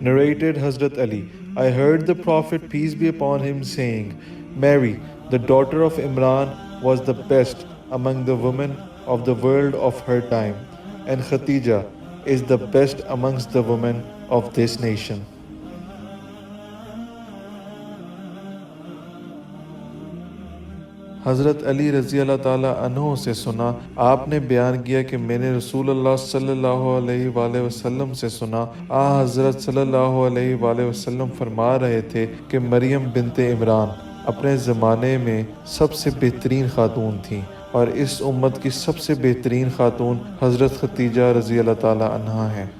Narrated Hazrat Ali, I heard the Prophet, peace be upon him, saying, Mary, the daughter of Imran, was the best among the women of the world of her time, and Khatija is the best amongst the women of this nation. हज़रत अली रज़ी अल्लाह ताला अन्हो से सुना, आपने बयान किया कि मैंने रसूल अल्लाह सल्लल्लाहु अलैहि वसल्लम से सुना, हज़रत सल्लल्लाहु अलैहि वसल्लम फरमा रहे थे कि मरियम बिनते इमरान अपने ज़माने में सबसे बेहतरीन खातून थीं और इस उम्मत की सबसे बेहतरीन खातून हज़रत खतीजा रज़ी अल्लाह ताला अन्हा हैं।